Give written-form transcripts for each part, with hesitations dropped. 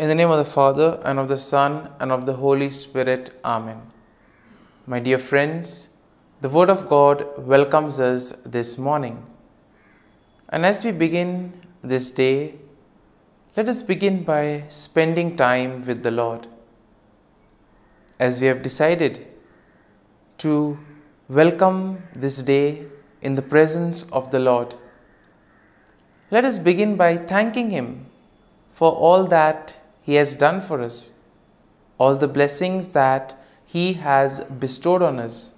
In the name of the Father, and of the Son, and of the Holy Spirit. Amen. My dear friends, the Word of God welcomes us this morning. And as we begin this day, let us begin by spending time with the Lord. As we have decided to welcome this day in the presence of the Lord, let us begin by thanking Him for all that He has done for us, all the blessings that He has bestowed on us,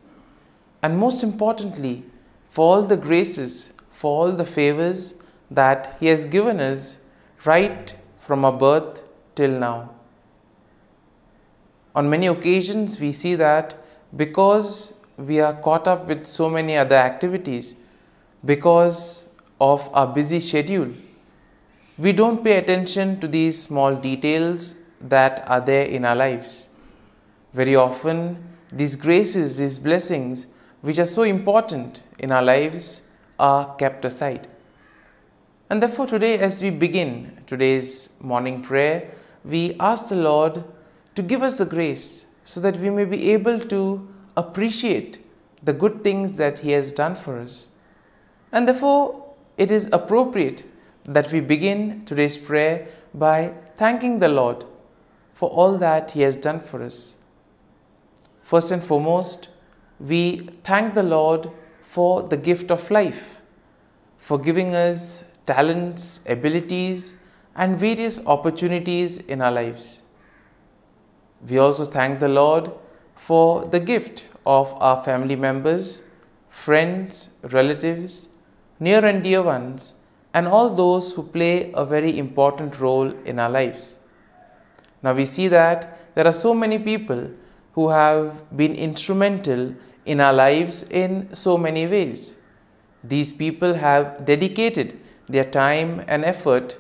and most importantly, for all the graces, for all the favors that He has given us right from our birth till now. On many occasions, we see that because we are caught up with so many other activities, because of our busy schedule, we don't pay attention to these small details that are there in our lives. Very often, these graces, these blessings, which are so important in our lives, are kept aside. And therefore today, as we begin today's morning prayer, we ask the Lord to give us the grace so that we may be able to appreciate the good things that He has done for us. And therefore, it is appropriate that we begin today's prayer by thanking the Lord for all that He has done for us. First and foremost, we thank the Lord for the gift of life, for giving us talents, abilities, and various opportunities in our lives. We also thank the Lord for the gift of our family members, friends, relatives, near and dear ones, and all those who play a very important role in our lives. Now we see that there are so many people who have been instrumental in our lives in so many ways. These people have dedicated their time and effort,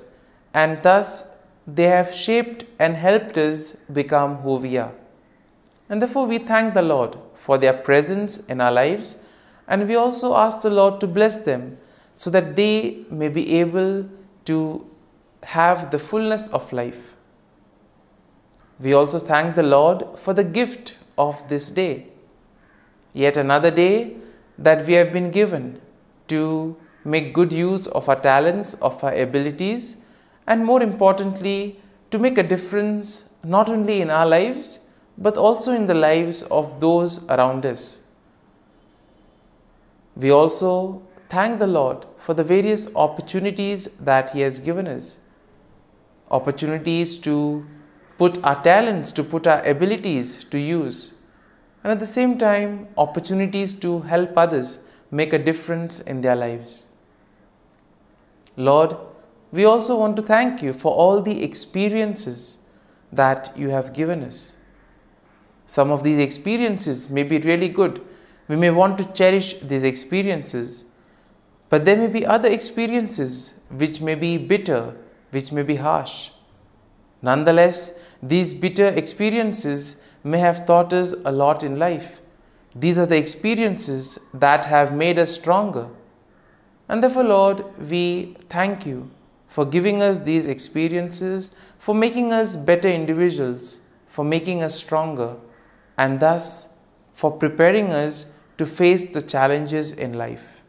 and thus they have shaped and helped us become who we are. And therefore we thank the Lord for their presence in our lives, and we also ask the Lord to bless them so that they may be able to have the fullness of life. We also thank the Lord for the gift of this day, yet another day that we have been given to make good use of our talents, of our abilities, and more importantly, to make a difference not only in our lives, but also in the lives of those around us. We also thank the Lord for the various opportunities that He has given us. Opportunities to put our talents, to put our abilities to use. And at the same time, opportunities to help others make a difference in their lives. Lord, we also want to thank You for all the experiences that You have given us. Some of these experiences may be really good. We may want to cherish these experiences. But there may be other experiences which may be bitter, which may be harsh. Nonetheless, these bitter experiences may have taught us a lot in life. These are the experiences that have made us stronger. And therefore, Lord, we thank You for giving us these experiences, for making us better individuals, for making us stronger, and thus for preparing us to face the challenges in life.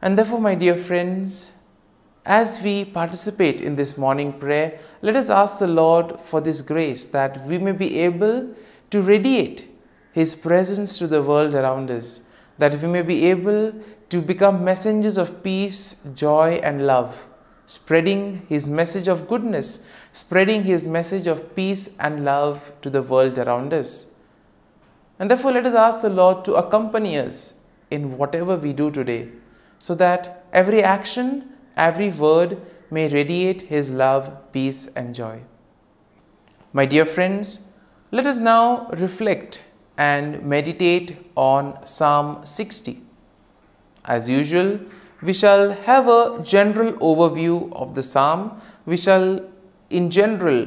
And therefore, my dear friends, as we participate in this morning prayer, let us ask the Lord for this grace that we may be able to radiate His presence to the world around us, that we may be able to become messengers of peace, joy, and love, spreading His message of goodness, spreading His message of peace and love to the world around us. And therefore, let us ask the Lord to accompany us in whatever we do today, so that every action, every word may radiate His love, peace, and joy. My dear friends, let us now reflect and meditate on Psalm 60. As usual, we shall have a general overview of the psalm. We shall, in general,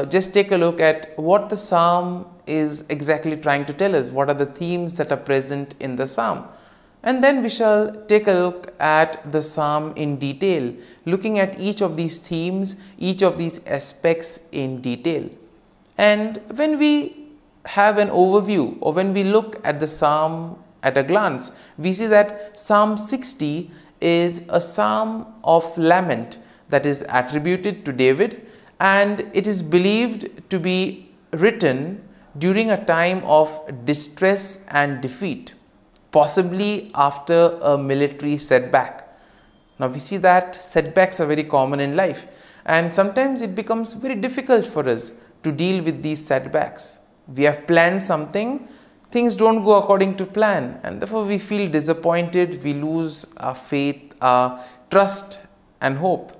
just take a look at what the psalm is exactly trying to tell us. What are the themes that are present in the psalm? And then we shall take a look at the psalm in detail, looking at each of these themes, each of these aspects in detail. And when we have an overview, or when we look at the psalm at a glance, we see that Psalm 60 is a psalm of lament that is attributed to David, and it is believed to be written during a time of distress and defeat, possibly after a military setback. Now we see that setbacks are very common in life, and sometimes it becomes very difficult for us to deal with these setbacks. We have planned something, things don't go according to plan, and therefore we feel disappointed, we lose our faith, our trust and hope.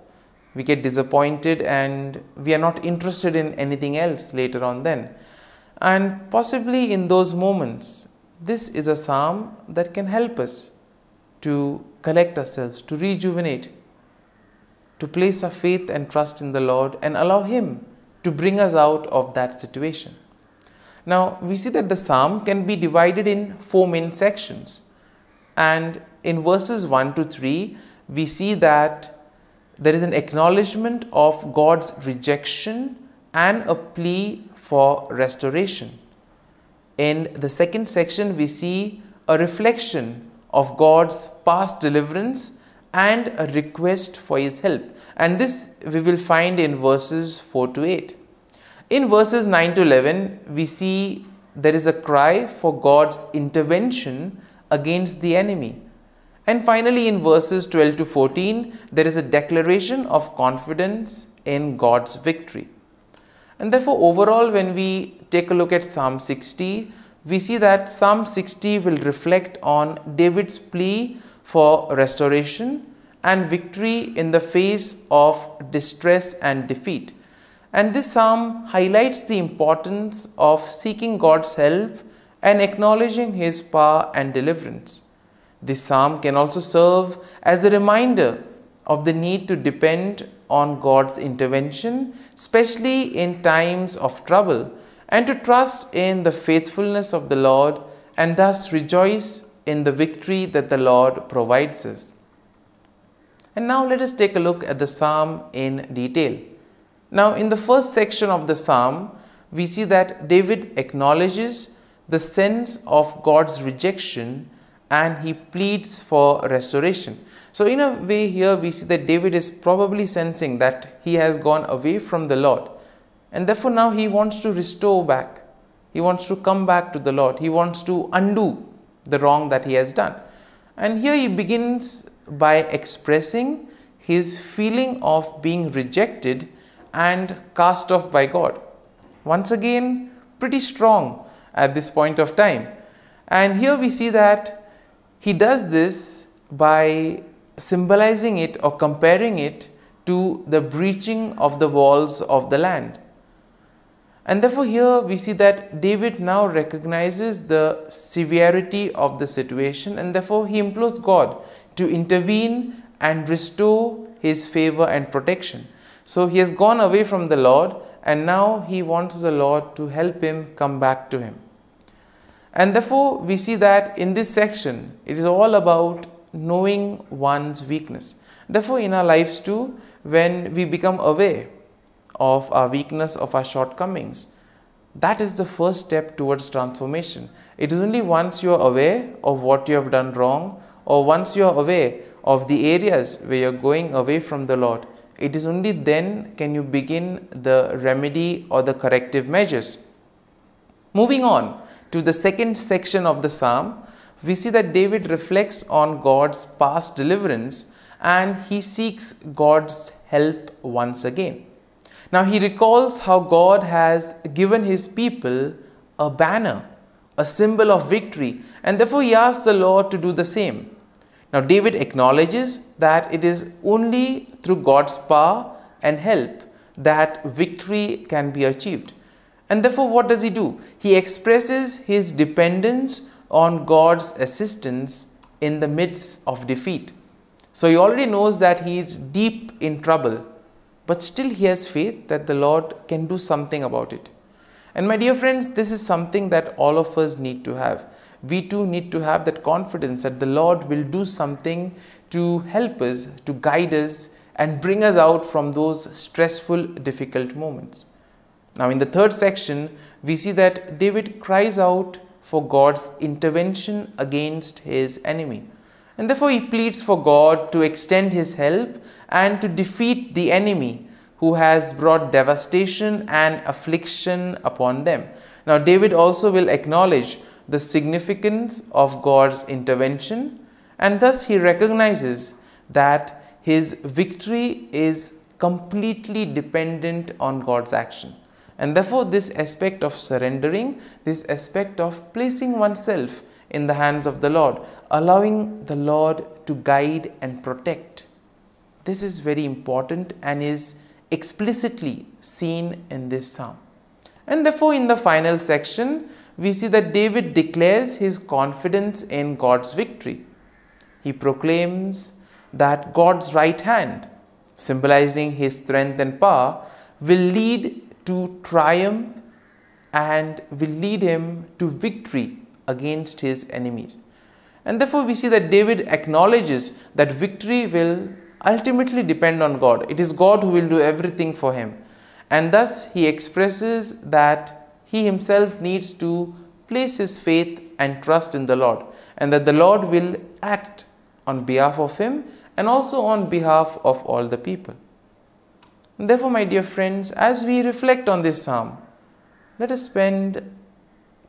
We get disappointed and we are not interested in anything else later on then. And possibly in those moments, this is a psalm that can help us to collect ourselves, to rejuvenate, to place our faith and trust in the Lord and allow Him to bring us out of that situation. Now, we see that the psalm can be divided in 4 main sections. And in verses 1 to 3, we see that there is an acknowledgement of God's rejection and a plea for restoration. In the second section, we see a reflection of God's past deliverance and a request for His help. And this we will find in verses 4 to 8. In verses 9 to 11, we see there is a cry for God's intervention against the enemy. And finally, in verses 12 to 14, there is a declaration of confidence in God's victory. And therefore, overall, when we take a look at Psalm 60, we see that Psalm 60 will reflect on David's plea for restoration and victory in the face of distress and defeat. And this psalm highlights the importance of seeking God's help and acknowledging His power and deliverance. This psalm can also serve as a reminder of the need to depend on God's intervention, especially in times of trouble, and to trust in the faithfulness of the Lord and thus rejoice in the victory that the Lord provides us. And now let us take a look at the psalm in detail. Now, in the first section of the psalm, we see that David acknowledges the sense of God's rejection and he pleads for restoration. So in a way here we see that David is probably sensing that he has gone away from the Lord, and therefore now he wants to restore back. He wants to come back to the Lord. He wants to undo the wrong that he has done. And here he begins by expressing his feeling of being rejected and cast off by God. Once again, pretty strong at this point of time. And here we see that he does this by symbolizing it or comparing it to the breaching of the walls of the land. And therefore here we see that David now recognizes the severity of the situation, and therefore he implores God to intervene and restore his favor and protection. So he has gone away from the Lord, and now he wants the Lord to help him come back to him. And therefore we see that in this section it is all about knowing one's weakness. Therefore in our lives too, when we become aware of our weakness, of our shortcomings, that is the first step towards transformation. It is only once you are aware of what you have done wrong, or once you are aware of the areas where you are going away from the Lord, it is only then can you begin the remedy or the corrective measures. Moving on to the second section of the psalm, we see that David reflects on God's past deliverance and he seeks God's help once again. Now he recalls how God has given his people a banner, a symbol of victory, and therefore he asks the Lord to do the same. Now David acknowledges that it is only through God's power and help that victory can be achieved. And therefore what does he do? He expresses his dependence on God's assistance in the midst of defeat. So he already knows that he is deep in trouble, but still he has faith that the Lord can do something about it. And my dear friends, this is something that all of us need to have. we too need to have that confidence that the Lord will do something to help us, to guide us, and bring us out from those stressful, difficult moments. Now, in the third section, we see that David cries out for God's intervention against his enemy. And therefore, he pleads for God to extend his help and to defeat the enemy who has brought devastation and affliction upon them. Now, David also will acknowledge the significance of God's intervention, and thus he recognizes that his victory is completely dependent on God's action. And therefore, this aspect of surrendering, this aspect of placing oneself in the hands of the Lord, allowing the Lord to guide and protect, this is very important and is explicitly seen in this psalm. And therefore, in the final section, we see that David declares his confidence in God's victory. He proclaims that God's right hand, symbolizing his strength and power, will lead to triumph and will lead him to victory against his enemies. And therefore, we see that David acknowledges that victory will ultimately depend on God. It is God who will do everything for him. And thus, he expresses that he himself needs to place his faith and trust in the Lord, and that the Lord will act on behalf of him and also on behalf of all the people. And therefore, my dear friends, as we reflect on this psalm, let us spend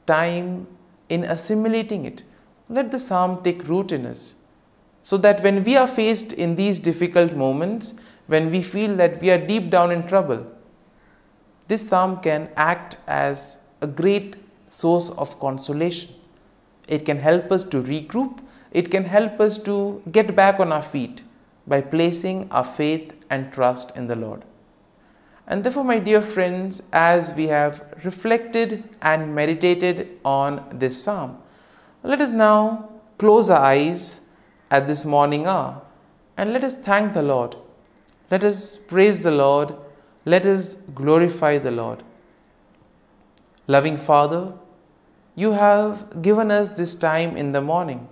time in assimilating it. Let the psalm take root in us, so that when we are faced in these difficult moments, when we feel that we are deep down in trouble, this psalm can act as a great source of consolation. It can help us to regroup. It can help us to get back on our feet by placing our faith and trust in the Lord. And therefore, my dear friends, as we have reflected and meditated on this psalm, let us now close our eyes at this morning hour and let us thank the Lord. Let us praise the Lord. Let us glorify the Lord. Loving Father, you have given us this time in the morning.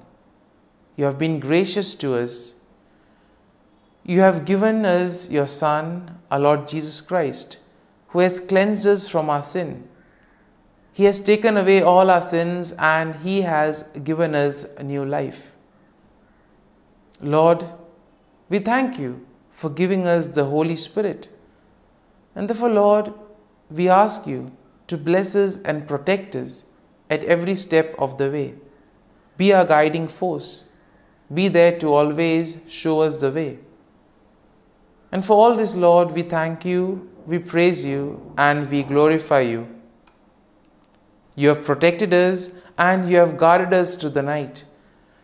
You have been gracious to us. You have given us your Son, our Lord Jesus Christ, who has cleansed us from our sin. He has taken away all our sins and He has given us a new life. Lord, we thank you for giving us the Holy Spirit. And therefore, Lord, we ask you to bless us and protect us at every step of the way. Be our guiding force. Be there to always show us the way. And for all this, Lord, we thank you, we praise you, and we glorify you. You have protected us and you have guarded us through the night.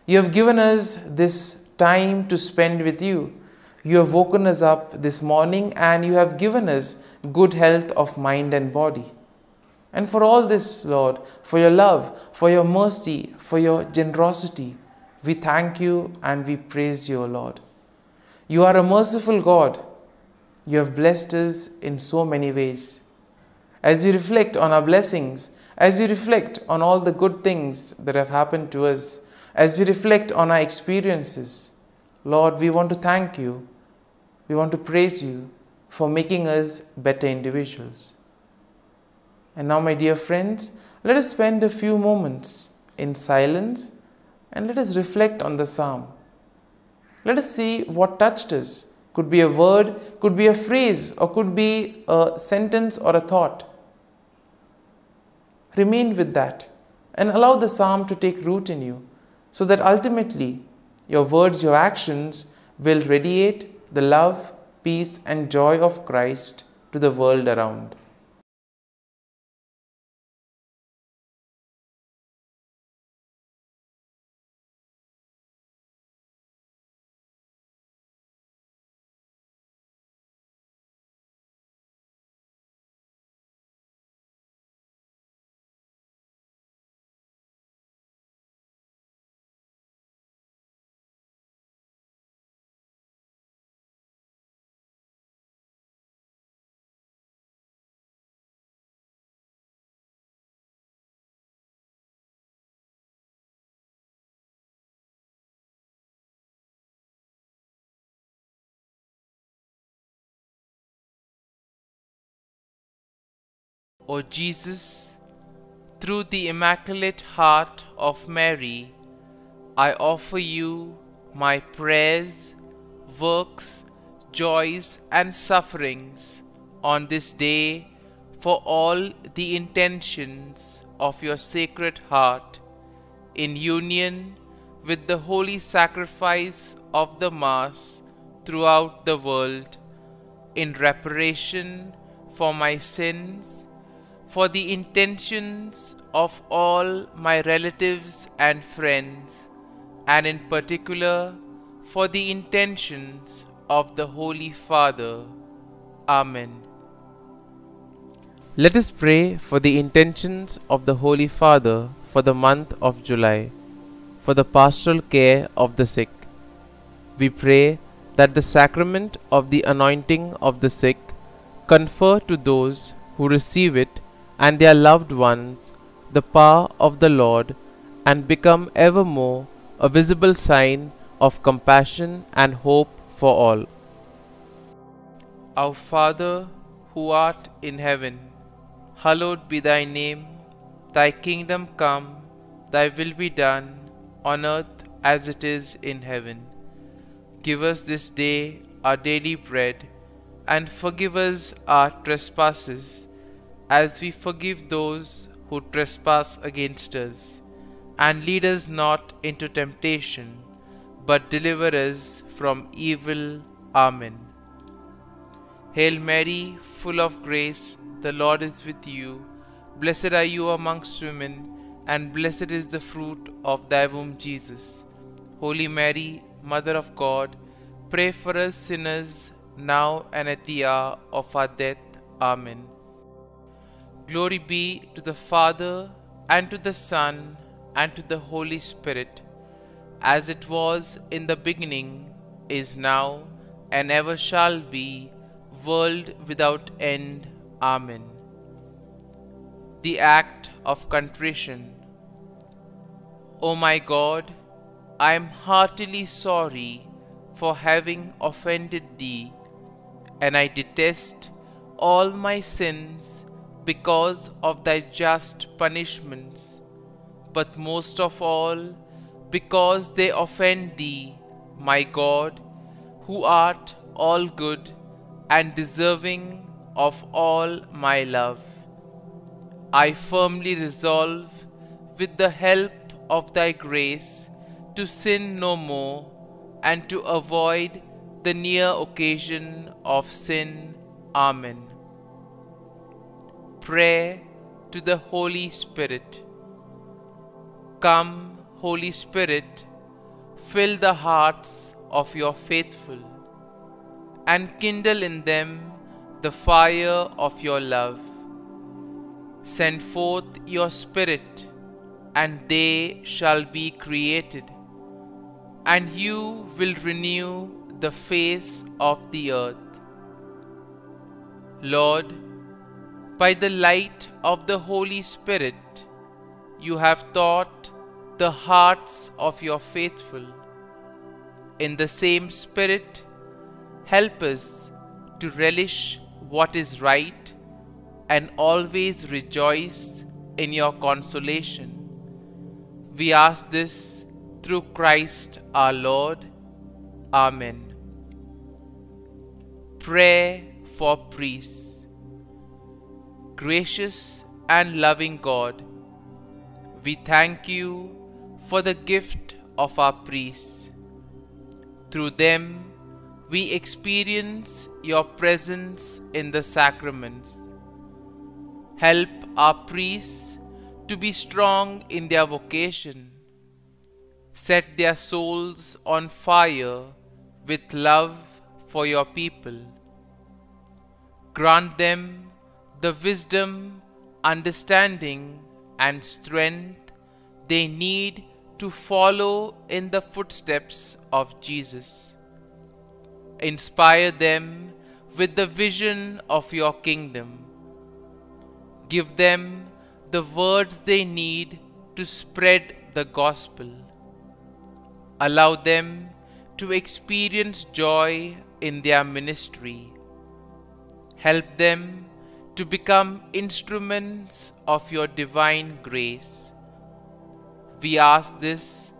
You have given us this time to spend with you. You have woken us up this morning and you have given us good health of mind and body. And for all this, Lord, for your love, for your mercy, for your generosity, we thank you and we praise you, O Lord. You are a merciful God. You have blessed us in so many ways. As you reflect on our blessings, as you reflect on all the good things that have happened to us, as we reflect on our experiences, Lord, we want to thank you. We want to praise you for making us better individuals. And now, my dear friends, let us spend a few moments in silence and let us reflect on the psalm. Let us see what touched us. Could be a word, could be a phrase, or could be a sentence or a thought. Remain with that and allow the psalm to take root in you, so that ultimately your words, your actions will radiate the love, peace, and joy of Christ to the world around. O Jesus, through the Immaculate Heart of Mary, I offer you my prayers, works, joys, and sufferings on this day for all the intentions of your Sacred Heart, in union with the holy sacrifice of the Mass throughout the world, in reparation for my sins, for the intentions of all my relatives and friends, and in particular for the intentions of the Holy Father. Amen. Let us pray for the intentions of the Holy Father for the month of July, for the pastoral care of the sick. We pray that the sacrament of the anointing of the sick confer to those who receive it and their loved ones the power of the Lord, and become evermore a visible sign of compassion and hope for all. Our Father, who art in heaven, hallowed be thy name. Thy kingdom come, thy will be done, on earth as it is in heaven. Give us this day our daily bread, and forgive us our trespasses, as we forgive those who trespass against us. And lead us not into temptation, but deliver us from evil. Amen. Hail Mary, full of grace, the Lord is with you. Blessed are you amongst women, and blessed is the fruit of thy womb, Jesus. Holy Mary, Mother of God, pray for us sinners, now and at the hour of our death. Amen. Glory be to the Father, and to the Son, and to the Holy Spirit, as it was in the beginning, is now, and ever shall be, world without end. Amen. The Act of Contrition. O my God, I am heartily sorry for having offended Thee, and I detest all my sins because of Thy just punishments, but most of all because they offend Thee, my God, who art all good and deserving of all my love. I firmly resolve, with the help of Thy grace, to sin no more, and to avoid the near occasion of sin. Amen. Prayer to the Holy Spirit. Come, Holy Spirit, fill the hearts of your faithful, and kindle in them the fire of your love. Send forth your Spirit, and they shall be created, and you will renew the face of the earth. Lord, by the light of the Holy Spirit, you have taught the hearts of your faithful. In the same Spirit, help us to relish what is right and always rejoice in your consolation. We ask this through Christ our Lord. Amen. Prayer for priests. Gracious and loving God, we thank you for the gift of our priests. Through them, we experience your presence in the sacraments. Help our priests to be strong in their vocation. Set their souls on fire with love for your people. Grant them the wisdom, understanding, and strength they need to follow in the footsteps of Jesus. Inspire them with the vision of your kingdom. Give them the words they need to spread the gospel. Allow them to experience joy in their ministry. Help them to become instruments of your divine grace. We ask this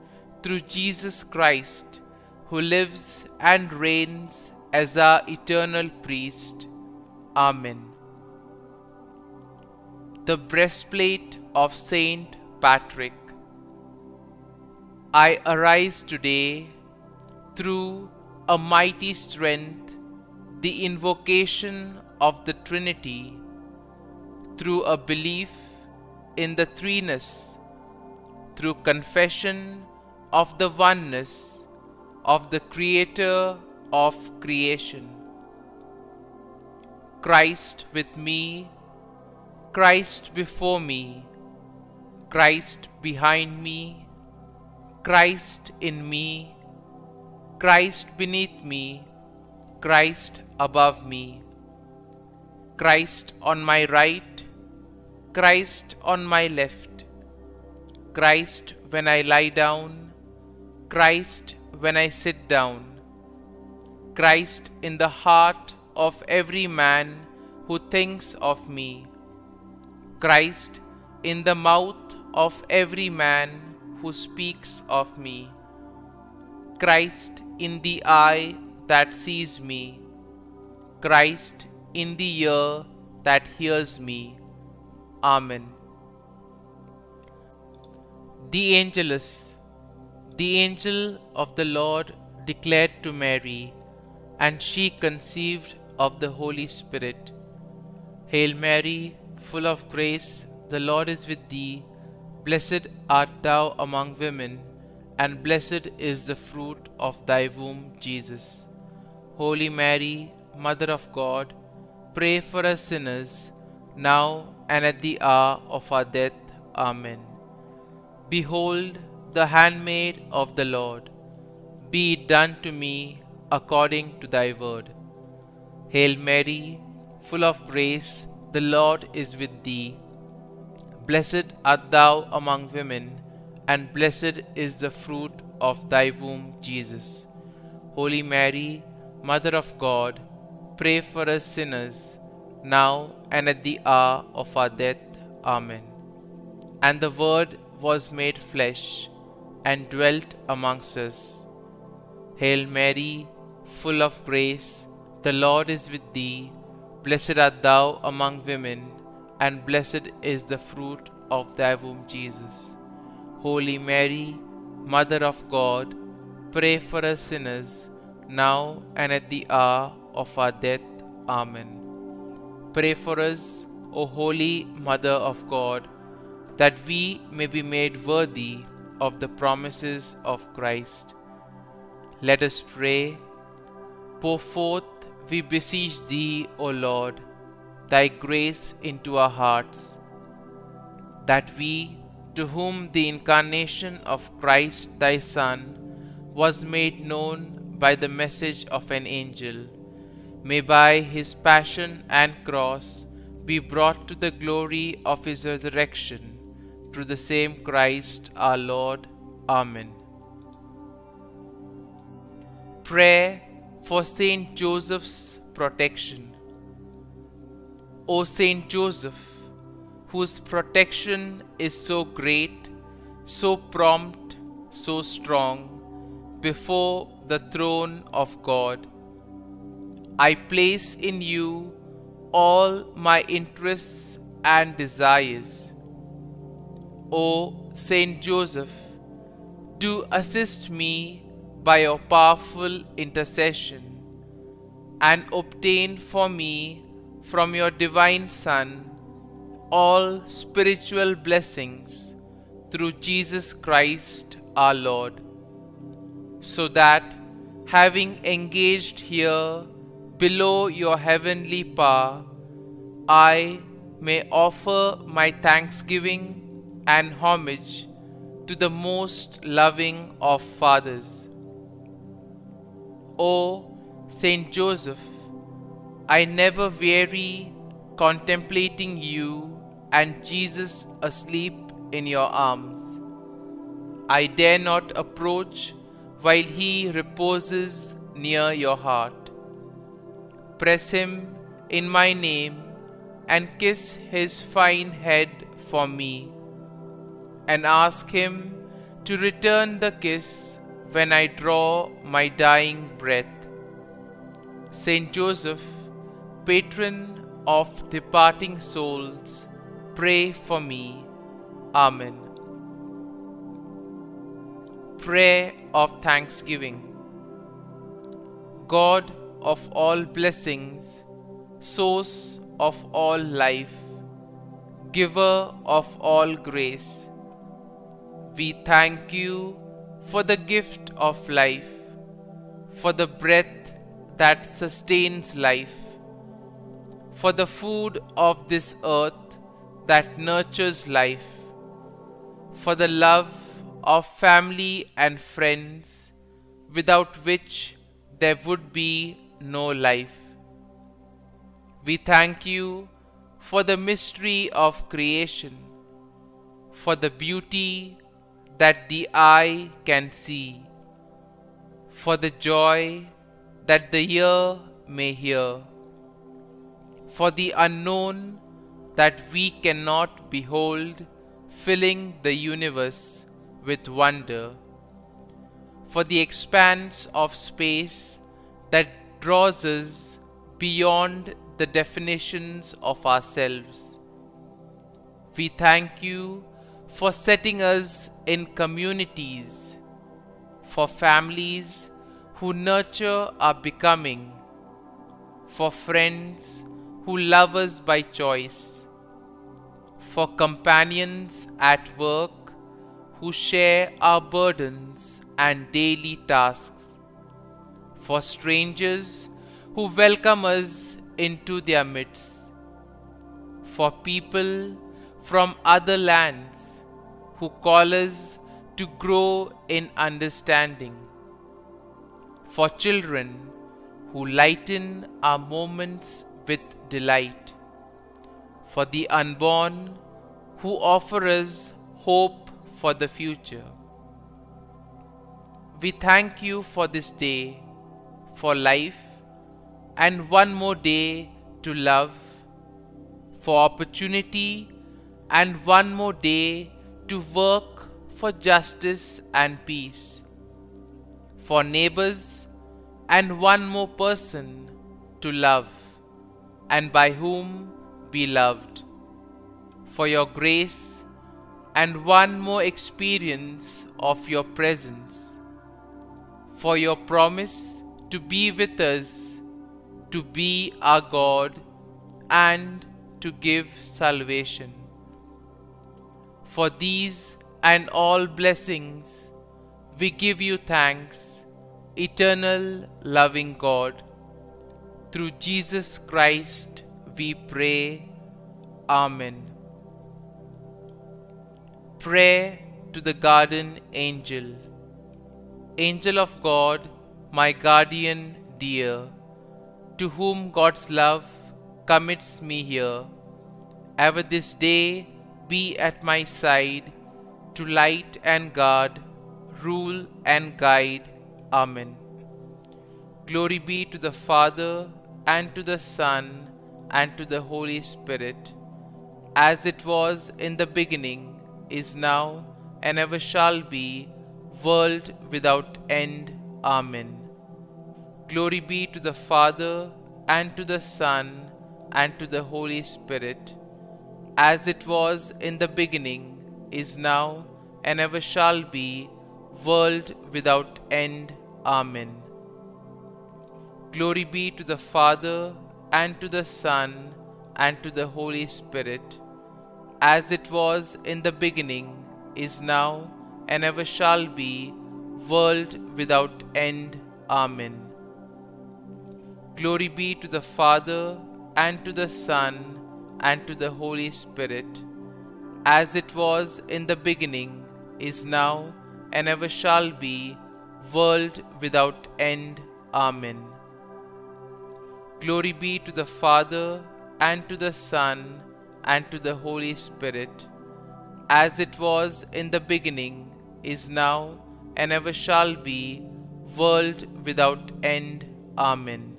through Jesus Christ, who lives and reigns as our eternal priest. Amen. The breastplate of Saint Patrick. I arise today through a mighty strength, the invocation of the Trinity, through a belief in the threeness, through confession of the oneness of the Creator of creation. Christ with me, Christ before me, Christ behind me, Christ in me, Christ beneath me, Christ above me, Christ on my right, Christ on my left, Christ when I lie down, Christ when I sit down, Christ in the heart of every man who thinks of me, Christ in the mouth of every man who speaks of me, Christ in the eye that sees me, Christ in the ear that hears me. Amen. The Angelus. The angel of the Lord declared to Mary, and she conceived of the Holy Spirit. Hail Mary, full of grace, the Lord is with thee. Blessed art thou among women, and blessed is the fruit of thy womb, Jesus. Holy Mary, Mother of God, pray for us sinners, now and at the hour of our death. Amen. Behold, the handmaid of the Lord. Be it done to me according to thy word. Hail Mary, full of grace, the Lord is with thee. Blessed art thou among women, and blessed is the fruit of thy womb, Jesus. Holy Mary, Mother of God, pray for us sinners, now and at the hour of our death. Amen. And the Word was made flesh, and dwelt amongst us. Hail Mary, full of grace, the Lord is with thee. Blessed art thou among women, and blessed is the fruit of thy womb, Jesus. Holy Mary, Mother of God, pray for us sinners, now and at the hour of our death. Amen. Pray for us, O Holy Mother of God, that we may be made worthy of the promises of Christ. Let us pray. Pour forth, we beseech thee, O Lord, thy grace into our hearts, that we, to whom the incarnation of Christ thy Son was made known by the message of an angel, may by his passion and cross be brought to the glory of his resurrection, through the same Christ our Lord. Amen. Prayer for Saint Joseph's protection. O Saint Joseph, whose protection is so great, so prompt, so strong, before the throne of God, I place in you all my interests and desires. O Saint Joseph, do assist me by your powerful intercession, and obtain for me from your divine Son all spiritual blessings through Jesus Christ our Lord, so that, having engaged here below your heavenly power, I may offer my thanksgiving and homage to the most loving of fathers. O Saint Joseph, I never weary contemplating you and Jesus asleep in your arms. I dare not approach while he reposes near your heart. Press him in my name and kiss his fine head for me, and ask him to return the kiss when I draw my dying breath. Saint Joseph, patron of departing souls, pray for me. Amen. Prayer of Thanksgiving. God of all blessings, source of all life, giver of all grace, we thank you for the gift of life, for the breath that sustains life, for the food of this earth that nurtures life, for the love of family and friends, without which there would be no life. We thank you for the mystery of creation, for the beauty that the eye can see, for the joy that the ear may hear, for the unknown that we cannot behold, filling the universe with wonder, for the expanse of space that draws us beyond the definitions of ourselves. We thank you for setting us in communities, for families who nurture our becoming, for friends who love us by choice, for companions at work who share our burdens and daily tasks, for strangers who welcome us into their midst, for people from other lands who call us to grow in understanding, for children who lighten our moments with delight, for the unborn who offer us hope for the future. We thank you for this day, for life, and one more day to love, for opportunity and one more day to work for justice and peace, for neighbors and one more person to love and by whom be loved, for your grace and one more experience of your presence, for your promise to be with us, to be our God and to give salvation. For these and all blessings we give you thanks, eternal loving God. Through Jesus Christ we pray. Amen. Prayer to the Guardian Angel. Angel of God, my guardian dear, to whom God's love commits me here, ever this day be at my side, to light and guard, rule and guide. Amen. Glory be to the Father, and to the Son, and to the Holy Spirit, as it was in the beginning, is now, and ever shall be, world without end. Amen. Glory be to the Father, and to the Son, and to the Holy Spirit, as it was in the beginning, is now, and ever shall be, world without end. Amen. Glory be to the Father, and to the Son, and to the Holy Spirit, as it was in the beginning, is now, and ever shall be, world without end. Amen. Glory be to the Father, and to the Son, and to the Holy Spirit, as it was in the beginning, is now, and ever shall be, world without end. Amen. Glory be to the Father, and to the Son, and to the Holy Spirit, as it was in the beginning, is now, and ever shall be, world without end. Amen.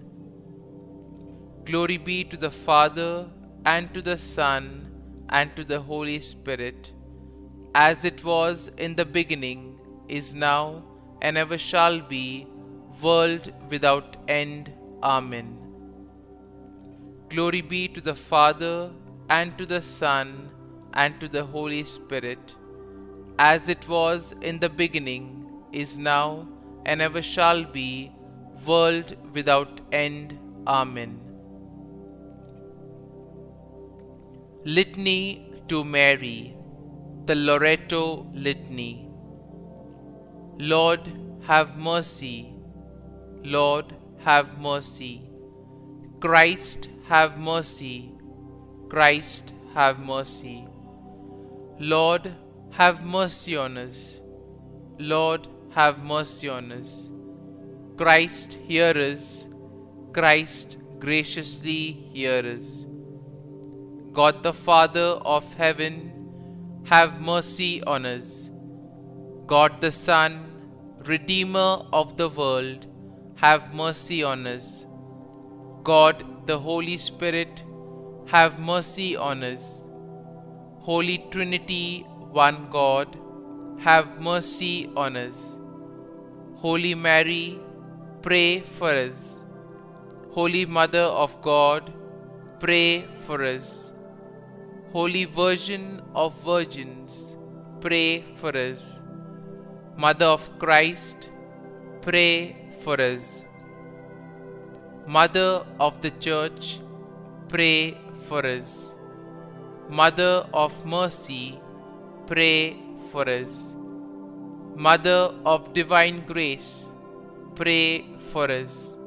Glory be to the Father, and to the Son, and to the Holy Spirit, as it was in the beginning, is now, and ever shall be, world without end. Amen. Glory be to the Father, and to the Son, and to the Holy Spirit, as it was in the beginning, is now, and ever shall be, world without end. Amen. Litany to Mary, the Loreto Litany. Lord, have mercy. Lord, have mercy. Christ, have mercy. Christ, have mercy. Lord, have mercy on us. Lord, have mercy on us. Christ, hear us. Christ, graciously hear us. God the Father of heaven, have mercy on us. God the Son, Redeemer of the world, have mercy on us. God the Holy Spirit, have mercy on us. Holy Trinity, one God, have mercy on us. Holy Mary, pray for us. Holy Mother of God, pray for us. Holy Virgin of Virgins, pray for us. Mother of Christ, pray for us. Mother of the Church, pray for us. Mother of Mercy, pray for us. Mother of Divine Grace, pray for us.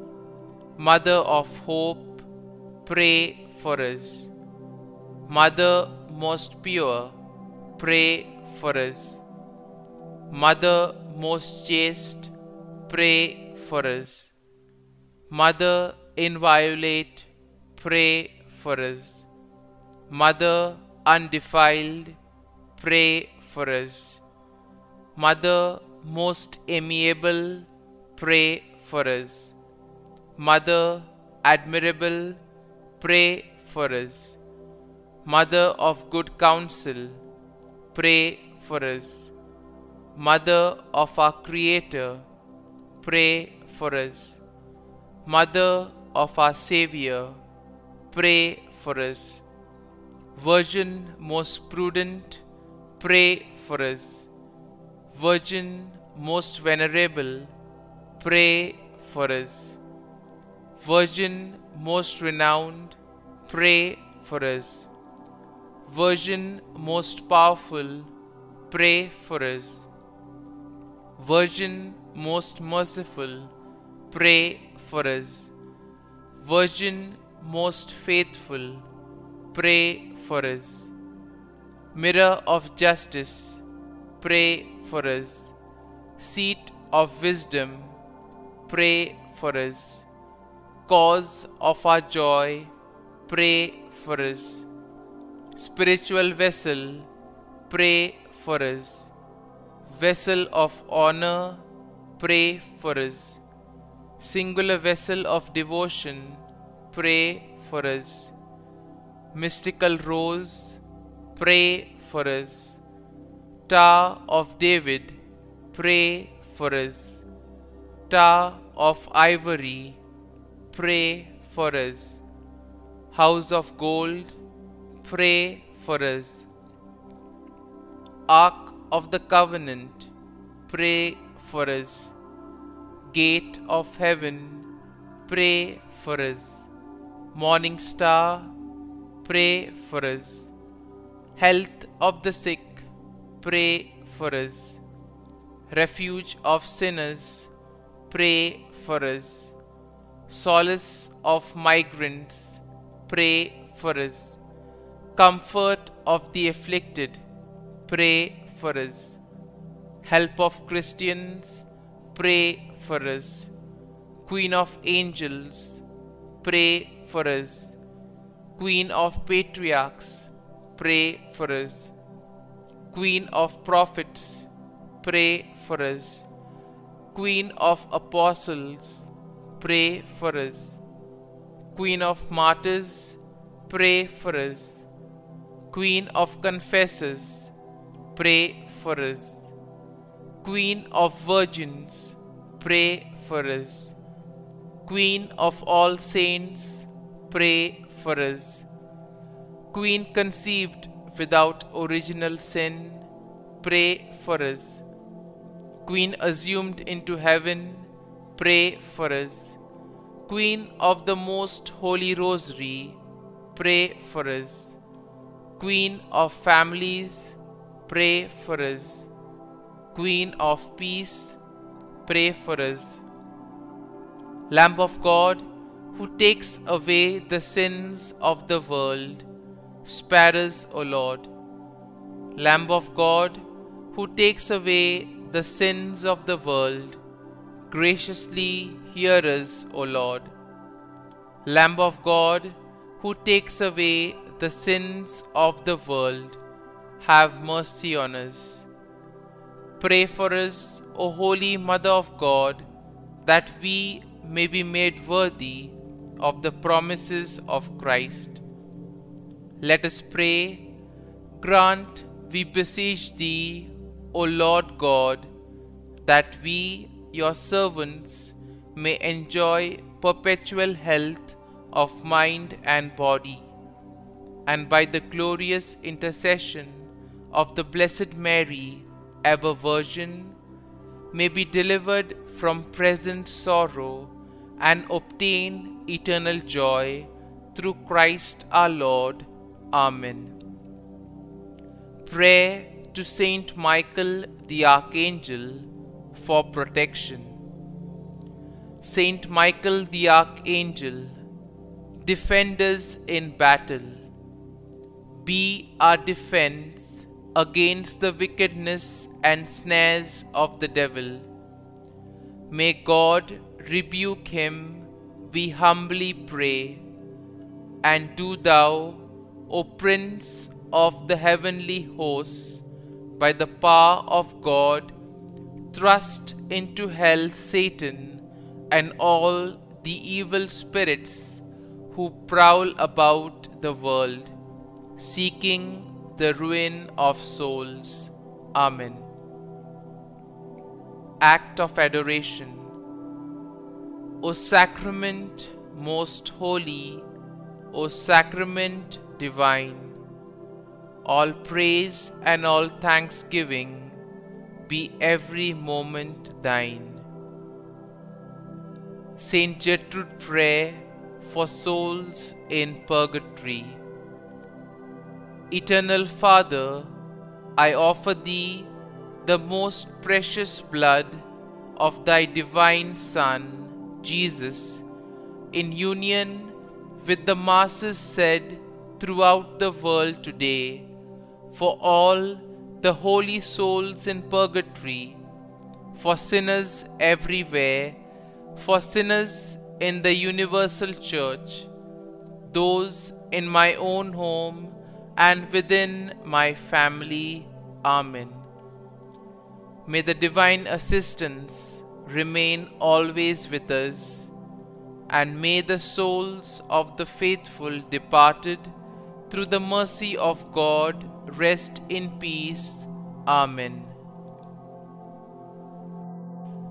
Mother of Hope, pray for us. Mother most pure, pray for us. Mother most chaste, pray for us. Mother inviolate, pray for us. Mother undefiled, pray for us. Mother most amiable, pray for us. Mother admirable, pray for us. Mother of good counsel, pray for us. Mother of our Creator, pray for us. Mother of our Saviour, pray for us. Virgin most prudent, pray for us. Virgin most venerable, pray for us. Virgin most renowned, pray for us. Virgin most powerful, pray for us. Virgin most merciful, pray for us. Virgin most faithful, pray for us. Mirror of justice, pray for us. Seat of wisdom, pray for us. Cause of our joy, pray for us. Spiritual vessel, pray for us. Vessel of honor, pray for us. Singular vessel of devotion, pray for us. Mystical rose, pray for us. Tower of David, pray for us. Tower of ivory, pray for us. House of gold, pray for us. Ark of the Covenant, pray for us. Gate of heaven, pray for us. Morning star, pray for us. Health of the sick, pray for us. Refuge of sinners, pray for us. Solace of migrants, pray for us. Comfort of the afflicted, pray for us. Help of Christians, pray for us. Queen of angels, pray for us. Queen of patriarchs, pray for us. Queen of prophets, pray for us. Queen of apostles, pray for us. Queen of martyrs, pray for us. Queen of Confessors, pray for us. Queen of Virgins, pray for us. Queen of all saints, pray for us. Queen conceived without original sin, pray for us. Queen assumed into heaven, pray for us. Queen of the Most Holy Rosary, pray for us. Queen of families, pray for us. Queen of peace, pray for us. Lamb of God, who takes away the sins of the world, spare us, O Lord. Lamb of God, who takes away the sins of the world, graciously hear us, O Lord. Lamb of God, who takes away the sins of the world, have mercy on us. Pray for us, O Holy Mother of God, that we may be made worthy of the promises of Christ. Let us pray. Grant, we beseech Thee, O Lord God, that we, Your servants, may enjoy perpetual health of mind and body, and by the glorious intercession of the Blessed Mary, ever Virgin, may be delivered from present sorrow and obtain eternal joy through Christ our Lord. Amen. Prayer to Saint Michael the Archangel for protection. Saint Michael the Archangel, defend us in battle. Be our defense against the wickedness and snares of the devil. May God rebuke him, we humbly pray. And do Thou, O Prince of the heavenly hosts, by the power of God, thrust into hell Satan and all the evil spirits who prowl about the world, seeking the ruin of souls. Amen. Act of Adoration. O Sacrament most holy, O Sacrament divine, all praise and all thanksgiving be every moment Thine. Saint Gertrude Prayer for souls in purgatory. Eternal Father, I offer Thee the most precious blood of Thy divine Son, Jesus, in union with the masses said throughout the world today, for all the holy souls in purgatory, for sinners everywhere, for sinners in the universal church, those in my own home and within my family. Amen. May the divine assistance remain always with us, and may the souls of the faithful departed through the mercy of God rest in peace. Amen.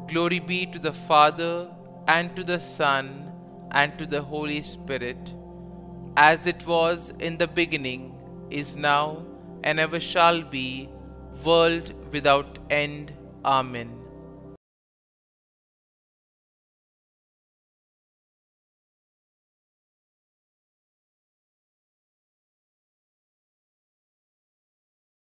Glory be to the Father, and to the Son, and to the Holy Spirit, as it was in the beginning, is now, and ever shall be, world without end. Amen.